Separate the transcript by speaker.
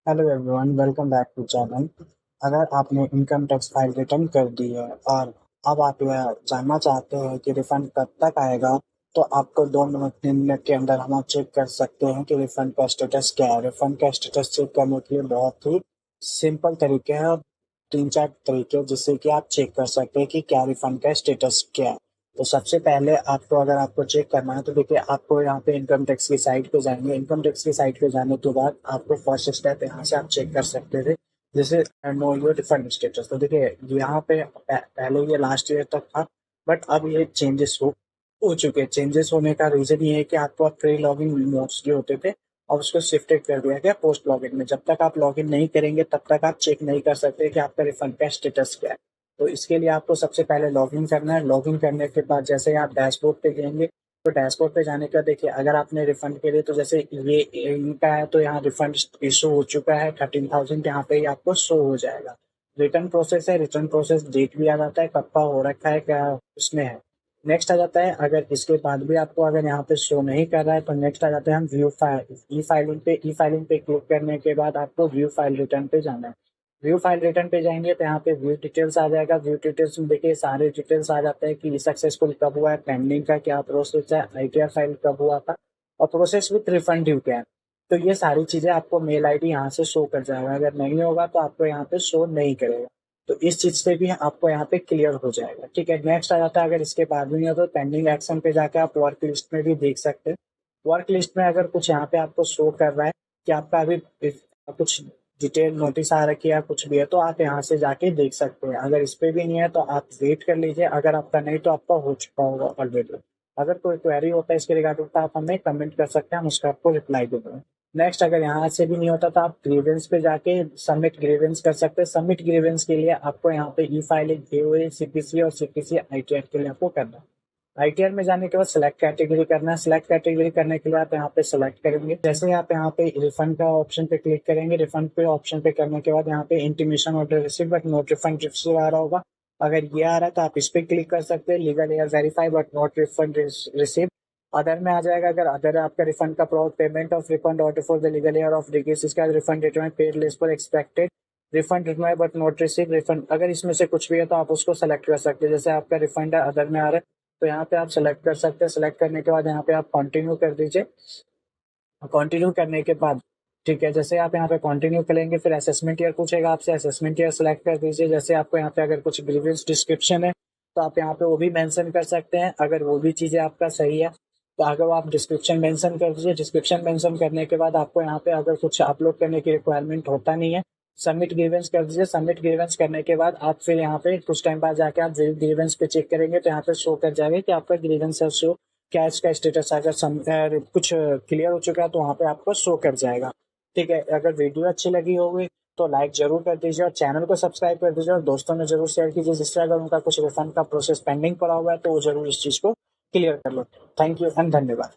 Speaker 1: Hello everyone, welcome back to channel. अगर आपने income tax file return कर दी है और अब आप यह जानना चाहते हैं कि रिफंड कब तक आएगा, तो आपको 2 मिनट 3 मिनट के अंदर हम चेक कर सकते हैं कि रिफंड का स्टेटस क्या है। रिफंड का स्टेटस चेक करने के लिए बहुत ही सिंपल तरीके हैं और 3-4 तरीके हैं जिससे कि आप चेक कर सकते हैं कि क्या रिफंड का स्टेटस क्या है। तो सबसे पहले आपको अगर आपको चेक करना है तो देखिए, आपको यहाँ पे इनकम टैक्स की साइट पे जाएंगे। इनकम टैक्स की साइट पे जाने के बाद आपको फर्स्ट स्टेप यहाँ से आप चेक कर सकते थे, जैसे नो योर रिफंड स्टेटस। तो देखिए, यहाँ पे पहले ये लास्ट ईयर तक था, बट अब ये चेंजेस हो चुके हैं। चेंजेस होने का रीजन ये है कि आपको अब प्री लॉगिन मोड्स जो होते थे और उसको शिफ्टेड कर दिया गया पोस्ट लॉगिन में। जब तक आप लॉगिन नहीं करेंगे तब तक आप चेक नहीं कर सकते कि आपका रिफंड का स्टेटस क्या है। तो इसके लिए आपको सबसे पहले लॉगिन करना है। लॉगिन करने के बाद जैसे आप डैशबोर्ड पे जाएंगे, तो डैशबोर्ड पे जाने का देखिए, अगर आपने रिफंड के लिए तो जैसे ये इनका है तो यहाँ रिफंड इशू हो चुका है 13,000, यहाँ पे ही आपको शो हो जाएगा। रिटर्न प्रोसेस है, रिटर्न प्रोसेस डेट भी आ जाता है कब का हो रखा है क्या उसमें है। नेक्स्ट आ जाता है, अगर इसके बाद भी आपको अगर यहाँ पे शो नहीं कर रहा है तो नेक्स्ट आ जाता है हम व्यू फाइल ई फाइलिंग पे। ई फाइलिंग पे क्लिक करने के बाद आपको व्यू फाइल रिटर्न पे जाना है। व्यू फाइल रिटर्न पे जाएंगे तो यहाँ पे व्यू डिटेल्स आ जाएगा। व्यू डिटेल्स में देखिए सारे डिटेल्स आ जाते हैं कि सक्सेसफुल कब हुआ है, पेंडिंग का क्या प्रोसेस है, आईटीआर फाइल कब हुआ था और प्रोसेस विथ रिफंड ड्यू क्या है। तो ये सारी चीजें आपको मेल आईडी यहाँ से शो कर जाएगा। अगर नहीं होगा तो आपको यहाँ पे शो नहीं करेगा। तो इस चीज से भी आपको यहाँ पे क्लियर हो जाएगा। ठीक है, नेक्स्ट आ जाता है, अगर इसके बाद भी नहीं हो तो पेंडिंग एक्शन पे जाके आप वर्क लिस्ट में भी देख सकते हैं। वर्क लिस्ट में अगर कुछ यहाँ पे आपको शो कर रहा है कि आपका अभी कुछ डिटेल नोटिस आ रखी है, कुछ भी है, तो आप यहाँ से जाके देख सकते हैं। अगर इस पे भी नहीं है तो आप वेट कर लीजिए, अगर आपका नहीं तो आपका हो चुका होगा ऑलरेडी। अगर कोई क्वेरी होता है इसके रिगार्डिंग तो आप हमें कमेंट कर सकते हैं, हम उसका आपको रिप्लाई देंगे। नेक्स्ट, अगर यहाँ से भी नहीं होता तो आप ग्रीवेंस पे जाके सबमिट ग्रीवेंस कर सकते हैं। सबमिट ग्रीवेंस के लिए आपको यहाँ पे ई फाइलिंग एओए सीपीसी और सीपीसी आईटीआर के लिए आपको करना है। आईटीआर में जाने के बाद सिलेक्ट कैटेगरी करना है। सिलेक्ट कैटेगरी करने के लिए आप यहाँ पे सिलेक्ट करेंगे। जैसे ही आप यहाँ पे रिफंड का ऑप्शन पे क्लिक करेंगे, रिफंड पे ऑप्शन पे करने के बाद यहाँ पे intimation order receive but not refund receive आ रहा होगा। अगर ये आ रहा है तो आप इस पे क्लिक कर सकते हैं, legal heir verify but not refund receive. Other में आ जाएगा, अगर अदर आपका रिफंड का payment of refund order for the legal heir of डिगेस, इसका refund return paid less for expected refund return but not receive refund. अगर इसमें से कुछ भी है तो आप उसको सेलेक्ट कर सकते हैं। जैसे आपका रिफंड है अदर में आ रहा है तो यहाँ पे आप सेलेक्ट कर सकते हैं। सेलेक्ट करने के बाद यहाँ पे आप कंटिन्यू कर दीजिए। कंटिन्यू करने के बाद ठीक है, जैसे आप यहाँ पे कंटिन्यू करेंगे फिर असेसमेंट ईयर पूछेगा आपसे, असेसमेंट ईयर सेलेक्ट कर दीजिए। जैसे आपको यहाँ पे अगर कुछ ग्रीवेंस डिस्क्रिप्शन है तो आप यहाँ पे वो भी मेंशन कर सकते हैं। अगर वो भी चीज़ें आपका सही है तो अगर आप डिस्क्रिप्शन मेंशन कर दीजिए। डिस्क्रिप्शन मेंशन करने के बाद आपको यहाँ पे अगर कुछ अपलोड करने की रिक्वायरमेंट होता नहीं है, सबमिट ग्रीवेंस कर दीजिए। सबमिट ग्रीवेंस करने के बाद आप फिर यहाँ पे कुछ टाइम बाद जाके आप ग्रीवेंस पे चेक करेंगे तो यहाँ पे शो कर जाएगा कि आपका ग्रीवेंस है शो क्या इसका स्टेटस। अगर कुछ क्लियर हो चुका है तो वहाँ पे आपको शो कर जाएगा। ठीक है, अगर वीडियो अच्छी लगी होगी तो लाइक जरूर कर दीजिए और चैनल को सब्सक्राइब कर दीजिए और दोस्तों में जरूर शेयर कीजिए, जिससे अगर उनका कुछ रिफंड का प्रोसेस पेंडिंग पड़ा हुआ है तो वो जरूर इस चीज़ को क्लियर कर लो। थैंक यू एंड धन्यवाद।